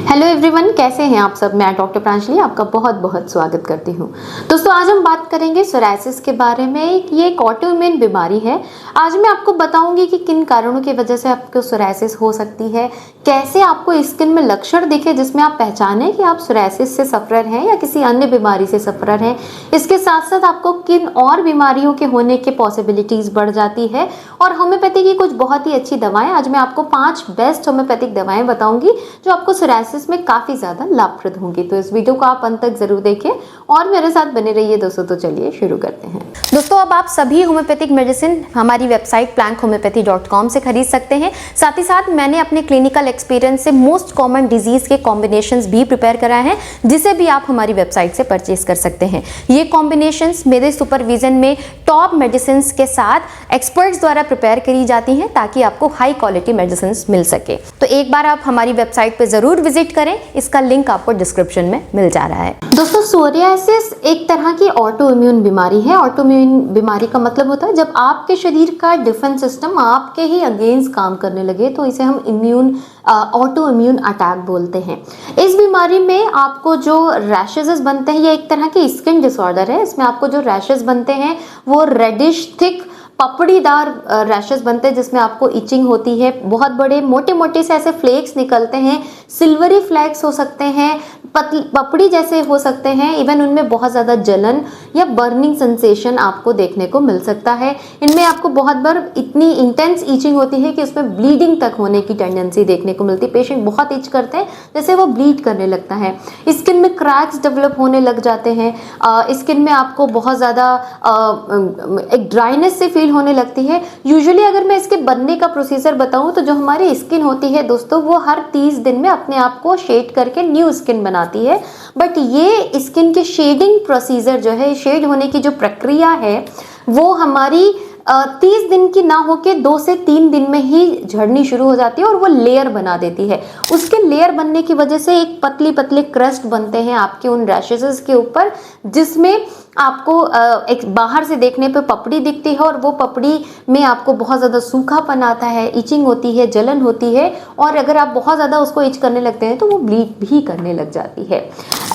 Hello everyone, कैसे हैं आप सब। मैं डॉक्टर प्रांजलि आपका बहुत बहुत स्वागत करती हूं। दोस्तों, आज हम बात करेंगे सोरायसिस के बारे में। ये एक ऑटोइम्यून बीमारी है। आज मैं आपको बताऊंगी कि किन कारणों की वजह से आपको सोरायसिस हो सकती है, कैसे आपको स्किन में लक्षण दिखे जिसमें आप पहचानें कि आप सोरायसिस से सफर हैं या किसी अन्य बीमारी से सफर हैं। इसके साथ साथ आपको किन और बीमारियों के होने के पॉसिबिलिटीज बढ़ जाती है और होम्योपैथी की कुछ बहुत ही अच्छी दवाएं। आज मैं आपको 5 बेस्ट होम्योपैथिक दवाएं बताऊंगी जो आपको सोरायसिस में काफी ज्यादा लाभप्रद होंगी। तो इस वीडियो को आप अंत तक जरूर देखें और मेरे साथ बने रहिए दोस्तों। तो चलिए शुरू करते हैं। दोस्तों, अब आप सभी होम्योपैथिक मेडिसिन हमारी वेबसाइट plankhomeopathy.com से खरीद सकते हैं। साथ ही साथ मैंने अपने क्लिनिकल एक्सपीरियंस से मोस्ट कॉमन डिजीज के कॉम्बिनेशंस भी प्रिपेयर कराए हैं, जिसे भी आप हमारी वेबसाइट से परचेज कर सकते हैं। ये कॉम्बिनेशंस मेरे सुपरविजन में टॉप मेडिसिन के साथ एक्सपर्ट्स द्वारा प्रिपेयर करी जाती हैं ताकि आपको हाई क्वालिटी मेडिसिन मिल सके। तो एक बार आप हमारी वेबसाइट पे जरूर विजिट करें, इसका लिंक आपको डिस्क्रिप्शन में मिल जा रहा है। दोस्तों, सोरियासिस एक तरह की ऑटो इम्यून बीमारी है। ऑटो इम्यून बीमारी का मतलब होता है जब आपके शरीर का डिफेंस सिस्टम आपके ही अगेंस्ट काम करने लगे, तो इसे हम ऑटो इम्यून अटैक बोलते हैं। इस बीमारी में आपको जो रैशेस बनते हैं, ये एक तरह की स्किन डिसऑर्डर है। इसमें आपको जो रैशेस बनते हैं वो रेडिश थिक पपड़ीदार रैशेस बनते हैं जिसमें आपको इचिंग होती है। बहुत बड़े मोटे मोटे से ऐसे फ्लेक्स निकलते हैं, सिल्वरी फ्लैक्स हो सकते हैं, पपड़ी जैसे हो सकते हैं। इवन उनमें बहुत ज़्यादा जलन या बर्निंग सेंसेशन आपको देखने को मिल सकता है। इनमें आपको बहुत बार इतनी इंटेंस ईचिंग होती है कि उसमें ब्लीडिंग तक होने की टेंडेंसी देखने को मिलती है। पेशेंट बहुत इच करते हैं, जैसे वो ब्लीड करने लगता है। स्किन में क्रैक्स डेवलप होने लग जाते हैं। स्किन में आपको बहुत ज़्यादा एक ड्राइनेस से फील होने लगती है। यूजुअली अगर मैं इसके बनने का प्रोसीजर बताऊं तो जो हमारी स्किन होती है दोस्तों, वो हर 30 दिन में अपने आप को शेड करके न्यू स्किन बनाती है। बट ये स्किन के शेडिंग प्रोसीजर जो है, शेड होने की जो प्रक्रिया है, वो हमारी 30 दिन की ना होके 2 से 3 दिन में ही झड़नी शुरू हो जाती है और वो लेयर बना देती है। उसके लेयर बनने की वजह से एक पतली पतले क्रस्ट बनते हैं आपके उन रैशेस के ऊपर, जिसमें आपको एक बाहर से देखने पे पपड़ी दिखती है और वो पपड़ी में आपको बहुत ज़्यादा सूखापन आता है, इचिंग होती है, जलन होती है और अगर आप बहुत ज़्यादा उसको इच करने लगते हैं तो वो ब्लीड भी करने लग जाती है।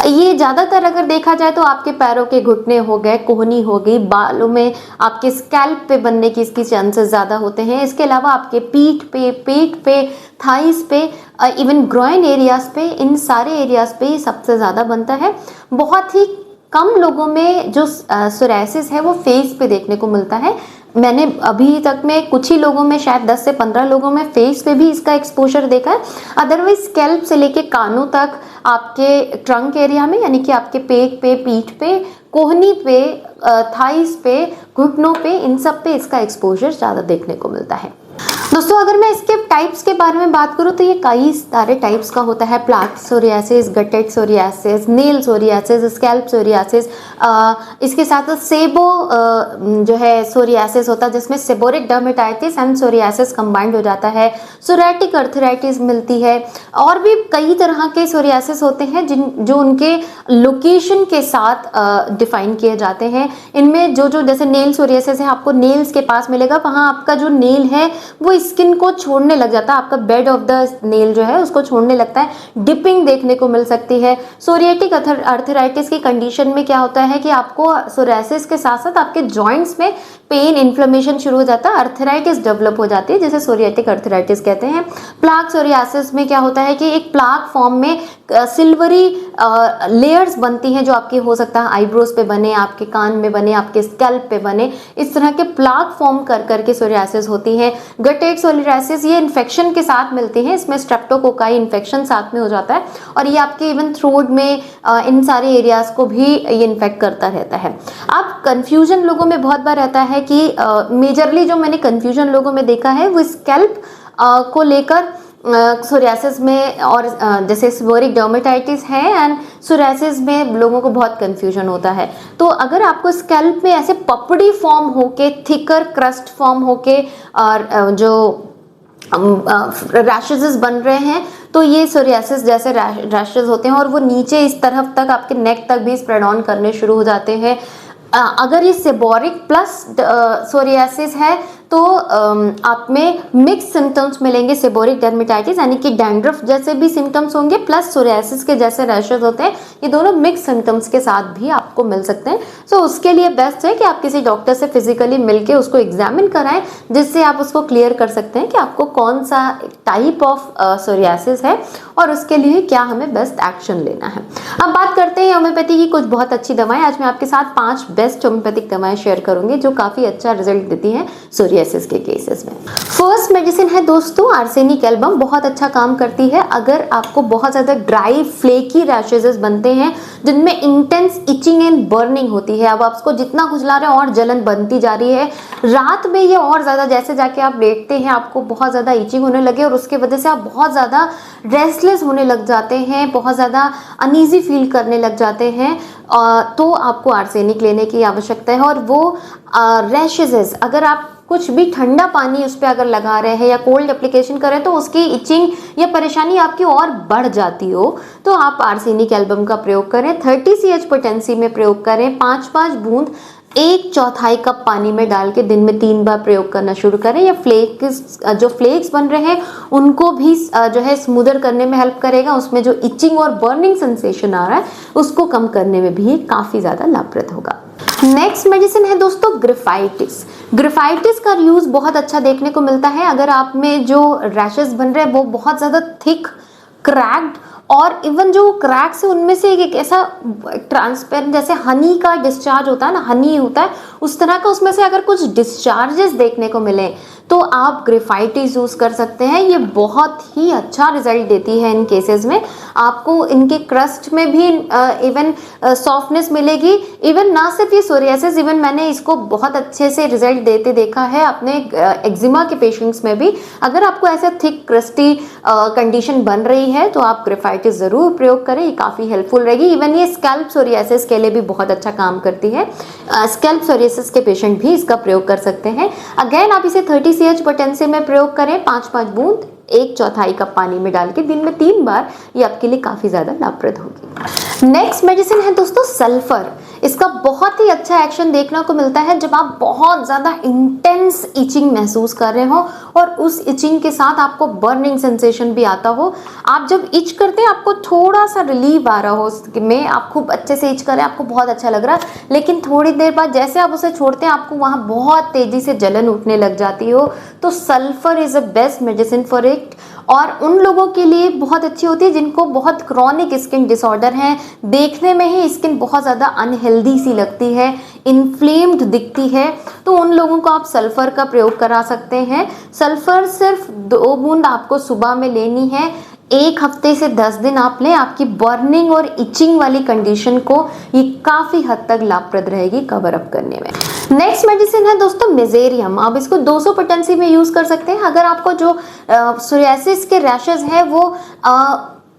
ये ज़्यादातर अगर देखा जाए तो आपके पैरों के घुटने हो गए, कोहनी हो गई, बालों में आपके स्कैल्प पे बनने की इसकी चांसेस ज़्यादा होते हैं। इसके अलावा आपके पीठ पे, पेट पे, थाइस पे, इवन ग्रोइन एरियाज पे, इन सारे एरियाज पे सबसे ज़्यादा बनता है। बहुत ही कम लोगों में जो सोरायसिस है वो फेस पे देखने को मिलता है। मैंने अभी तक में कुछ ही लोगों में, शायद 10 से 15 लोगों में फेस पे भी इसका एक्सपोजर देखा है। अदरवाइज स्कैल्प से लेके कानों तक, आपके ट्रंक एरिया में यानी कि आपके पेट पे, पीठ पे, कोहनी पे, थाइस पे, घुटनों पे, इन सब पे इसका एक्सपोजर ज़्यादा देखने को मिलता है। दोस्तों, अगर मैं इसके टाइप्स के बारे में बात करूं तो ये कई सारे टाइप्स का होता है। Plaque psoriasis, guttate psoriasis, nail psoriasis, scalp psoriasis, इसके साथ सेबो जो है सोरियासिस होता है जिसमें seborrhoeic dermatitis and psoriasis combined हो जाता है। सोरियाटिक अर्थराइटिस मिलती है और भी कई तरह के सोरियासिस होते हैं जो उनके लोकेशन के साथ डिफाइन किए जाते हैं। इनमें जो जैसे नेल सोरियासिस है, आपको नेल्स के पास मिलेगा, वहाँ आपका जो नेल है वो स्किन को छोड़ने लग जाता है, आपका बेड ऑफ द नेल जो है उसको छोड़ने लगता है। डिपिंग देखने को मिल सकती है। सोरियाटिक अर्थराइटिस की कंडीशन में क्या होता है कि आपको सोरायसिस के साथ साथ आपके जॉइंट्स में पेन, इन्फ्लेमेशन शुरू हो जाता है, अर्थराइटिस डेवलप हो जाती है, जिसे सोरियाटिक अर्थराइटिस कहते हैं। प्लाक सोरियासिस में क्या होता है कि एक प्लाक फॉर्म में सिल्वरी लेयर्स बनती हैं जो आपकी हो सकता है आईब्रोज पे बने, आपके कान में बने, आपके स्कैल्प पे बने। इस तरह के प्लाक फॉर्म कर करके सोरियासिस होती है। गटेड सोरियासिस ये इन्फेक्शन के साथ मिलती है, इसमें स्ट्रेप्टोकोकाई इन्फेक्शन साथ में हो जाता है और ये आपके इवन थ्रोट में, इन सारे एरियाज को भी ये इन्फेक्ट करता रहता है। अब कंफ्यूजन लोगों में बहुत बार रहता है कि मेजरली जो मैंने कंफ्यूजन लोगों में देखा है वो स्कैल्प को लेकर सोरियासिस में, और जैसे सेबोरिक डर्मेटाइटिस है एंड सोरियासिस में लोगों को बहुत कंफ्यूजन होता है। तो अगर आपको स्कैल्प में ऐसे पपड़ी फॉर्म होके, थिकर क्रस्ट फॉर्म होके और जो रैशेस बन रहे हैं, तो ये सोरियासिस जैसे रैशेस होते हैं और वो नीचे इस तरफ तक आपके नेक तक भी स्प्रेड ऑन करने शुरू हो जाते हैं। अगर ये सेबोरिक प्लस सोरियासिस है तो आप में मिक्स सिम्टम्स मिलेंगे सेबोरिक डर्मेटाइटिस यानी कि डैंड्रफ जैसे भी सिम्टम्स होंगे प्लस सोरियासिस के जैसे रैशेज होते हैं, ये दोनों मिक्स सिम्टम्स के साथ भी आपको मिल सकते हैं। सो उसके लिए बेस्ट है कि आप किसी डॉक्टर से फिजिकली मिलके उसको एग्जामिन कराएं, जिससे आप उसको क्लियर कर सकते हैं कि आपको कौन सा टाइप ऑफ सोरियासिस है और उसके लिए क्या हमें बेस्ट एक्शन लेना है। अब बात करते हैं होम्योपैथी की कुछ बहुत अच्छी दवाएं। आज मैं आपके साथ 5 बेस्ट होम्योपैथिक दवाएं शेयर करूंगी जो काफी अच्छा रिजल्ट देती हैं सोरियासिस के केसेस में। फर्स्ट मेडिसिन है दोस्तों आर्सेनिक एल्बम, बहुत अच्छा काम करती है। अगर आपको बहुत ज्यादा ड्राई फ्लेकी रैशेज बनते हैं जिनमें इंटेंस इचिंग एंड बर्निंग होती है, अब आप उसको जितना खुजला रहे हैं और जलन बनती जा रही है, रात में ये और ज्यादा, जैसे जाके आप लेटते हैं आपको बहुत ज्यादा इचिंग होने लगे और उसके वजह से आप बहुत ज्यादा रेस्टलेस होने लग जाते हैं, बहुत ज्यादा अनईजी फील करने लग जाते हैं, तो आपको आर्सेनिक लेने की आवश्यकता है। और वो रैशेज अगर आप कुछ भी ठंडा पानी उस पर अगर लगा रहे हैं या कोल्ड एप्लीकेशन करें तो उसकी इचिंग या परेशानी आपकी और बढ़ जाती हो, तो आप आर्सेनिक एल्बम का प्रयोग करें। 30 CH पोटेंसी में प्रयोग करें। 5-5 बूंद 1/4 कप पानी में डाल के दिन में 3 बार प्रयोग करना शुरू करें। या जो फ्लेक्स बन रहे हैं उनको भी जो है स्मूदर करने में हेल्प करेगा। उसमें जो इचिंग और बर्निंग सेंसेशन आ रहा है उसको कम करने में भी काफ़ी ज़्यादा लाभप्रद होगा। नेक्स्ट मेडिसिन है दोस्तों ग्रिफाइटिस। ग्रिफाइटिस का यूज बहुत अच्छा देखने को मिलता है अगर आप में जो रैशेस बन रहे हैं वो बहुत ज़्यादा थिक, क्रैक्ड और इवन जो क्रैक्स है उनमें से एक ऐसा ट्रांसपेरेंट जैसे हनी का डिस्चार्ज होता है ना, हनी होता है उस तरह का, उसमें से अगर कुछ डिस्चार्जेस देखने को मिले तो आप ग्रिफाइटिस यूज़ कर सकते हैं। ये बहुत ही अच्छा रिजल्ट देती है इन केसेस में। आपको इनके क्रस्ट में भी इवन सॉफ्टनेस मिलेगी। इवन ना सिर्फ ये सोरियासिस, इवन मैंने इसको बहुत अच्छे से रिजल्ट देते देखा है अपने एक्जिमा के पेशेंट्स में भी। अगर आपको ऐसा थिक क्रस्टी कंडीशन बन रही है तो आप ग्रिफाइटिस ज़रूर प्रयोग करें, ये काफ़ी हेल्पफुल रहेगी। इवन ये स्कैल्प सोरियासिस के लिए भी बहुत अच्छा काम करती है। स्कैल्प सोरियासिस के पेशेंट भी इसका प्रयोग कर सकते हैं। अगेन आप इसे 30 CH पोटेंसी में प्रयोग करें। 5-5 बूंद 1/4 कप पानी में डाल के दिन में 3 बार, ये आपके लिए काफ़ी ज़्यादा लाभप्रद होगी। नेक्स्ट मेडिसिन है दोस्तों सल्फर। इसका बहुत ही अच्छा एक्शन देखने को मिलता है जब आप बहुत ज़्यादा इंटेंस इचिंग महसूस कर रहे हो और उस इचिंग के साथ आपको बर्निंग सेंसेशन भी आता हो। आप जब इच करते हैं आपको थोड़ा सा रिलीफ आ रहा हो उसमें, आप खूब अच्छे से इच कर रहे हैं, आपको बहुत अच्छा लग रहा है, लेकिन थोड़ी देर बाद जैसे आप उसे छोड़ते हैं आपको वहाँ बहुत तेज़ी से जलन उठने लग जाती हो। तो sulphur is a best medicine for it और उन लोगों के लिए बहुत अच्छी होती है जिनको बहुत क्रॉनिक स्किन डिसऑर्डर है, देखने में ही स्किन बहुत ज़्यादा अनहेल्दी सी लगती है, इन्फ्लेम्ड दिखती है, तो उन लोगों को आप सल्फर का प्रयोग करा सकते हैं। सल्फर सिर्फ 2 बूंद आपको सुबह में लेनी है। 1 हफ्ते से 10 दिन आप लें, आपकी बर्निंग और इचिंग वाली कंडीशन को ये काफ़ी हद तक लाभप्रद रहेगी कवर अप करने में। नेक्स्ट मेडिसिन है दोस्तों मेजेरियम। आप इसको 200 पोटेंसी में यूज़ कर सकते हैं। अगर आपको जो सोरियासिस के रैशेज है वो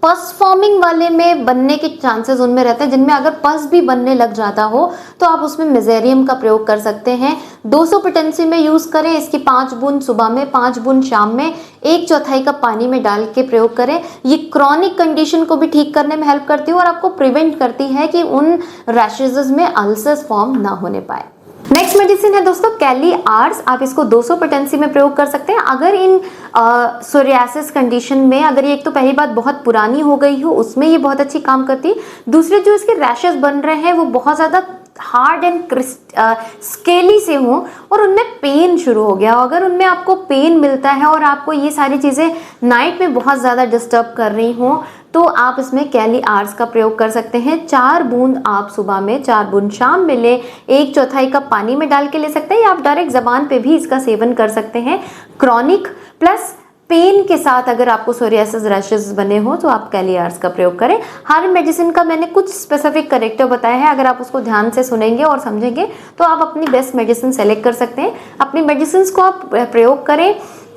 पस फॉर्मिंग वाले में बनने के चांसेस उनमें रहते हैं, जिनमें अगर पस भी बनने लग जाता हो तो आप उसमें मेजेरियम का प्रयोग कर सकते हैं। 200 पोटेंसी में यूज़ करें। इसकी 5 बूंद सुबह में, 5 बूंद शाम में, 1/4 कप पानी में डाल के प्रयोग करें। ये क्रॉनिक कंडीशन को भी ठीक करने में हेल्प करती है और आपको प्रिवेंट करती है कि उन रैशेज में अल्सर्स फॉर्म ना होने पाए। नेक्स्ट मेडिसिन है दोस्तों कैली आर्स। आप इसको 200 पोटेंसी में प्रयोग कर सकते हैं। अगर इन सोरियासिस कंडीशन में अगर ये एक तो पहली बात बहुत पुरानी हो गई हो उसमें ये बहुत अच्छी काम करती है। दूसरे जो इसके रैशेस बन रहे हैं वो बहुत ज़्यादा हार्ड एंड स्केली से हो और उनमें पेन शुरू हो गया हो, अगर उनमें आपको पेन मिलता है और आपको ये सारी चीज़ें नाइट में बहुत ज़्यादा डिस्टर्ब कर रही हों तो आप इसमें कैली आर्स का प्रयोग कर सकते हैं। 4 बूंद आप सुबह में, 4 बूंद शाम में लें। 1/4 कप पानी में डाल के ले सकते हैं या आप डायरेक्ट ज़बान पे भी इसका सेवन कर सकते हैं। क्रॉनिक प्लस पेन के साथ अगर आपको सोरियासिस रैशेस बने हो तो आप कैली आर्स का प्रयोग करें। हर मेडिसिन का मैंने कुछ स्पेसिफिक करेक्टर बताया है, अगर आप उसको ध्यान से सुनेंगे और समझेंगे तो आप अपनी बेस्ट मेडिसिन सेलेक्ट कर सकते हैं। अपनी मेडिसिन को आप प्रयोग करें।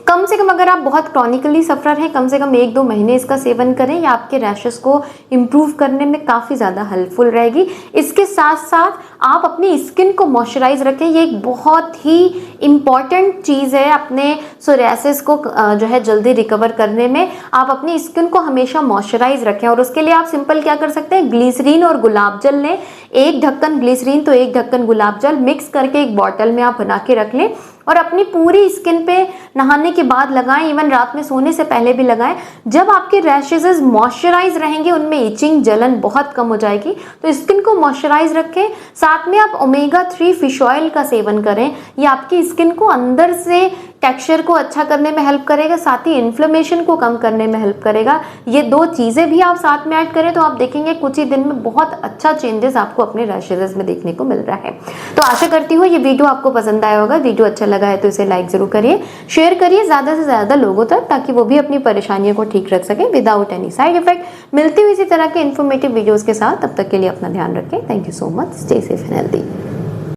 कम से कम अगर आप बहुत क्रॉनिकली सफ़र हैं, कम से कम 1-2 महीने इसका सेवन करें, या आपके रैशेस को इम्प्रूव करने में काफ़ी ज़्यादा हेल्पफुल रहेगी। इसके साथ साथ आप अपनी स्किन को मॉइस्चराइज रखें। ये एक बहुत ही इम्पॉर्टेंट चीज़ है अपने सोरियासिस को जो है जल्दी रिकवर करने में। आप अपनी स्किन को हमेशा मॉइस्चराइज रखें और उसके लिए आप सिंपल क्या कर सकते हैं, ग्लिसरीन और गुलाब जल लें। 1 ढक्कन ग्लिसरीन तो 1 ढक्कन गुलाब जल मिक्स करके एक बॉटल में आप बना के रख लें और अपनी पूरी स्किन पे नहाने के बाद लगाएं, इवन रात में सोने से पहले भी लगाएं। जब आपके रैशेज मॉइस्चराइज रहेंगे, उनमें इचिंग, जलन बहुत कम हो जाएगी। तो स्किन को मॉइस्चराइज रखें। साथ में आप ओमेगा 3 फिश ऑयल का सेवन करें। ये आपकी स्किन को अंदर से टेक्सचर को अच्छा करने में हेल्प करेगा, साथ ही इन्फ्लेमेशन को कम करने में हेल्प करेगा। ये 2 चीज़ें भी आप साथ में ऐड करें तो आप देखेंगे कुछ ही दिन में बहुत अच्छा चेंजेस आपको अपने रैशेज में देखने को मिल रहा है। तो आशा करती हूँ ये वीडियो आपको पसंद आया होगा। वीडियो अच्छा लगा है तो इसे लाइक जरूर करिए, शेयर करिए ज़्यादा से ज़्यादा लोगों तक, ताकि वो भी अपनी परेशानियों को ठीक रख सकें विदाउट एनी साइड इफेक्ट। मिलती हुई इसी तरह के इन्फॉर्मेटिव वीडियोज़ के साथ, तब तक के लिए अपना ध्यान रखें। Thank you so much. Stay safe and healthy.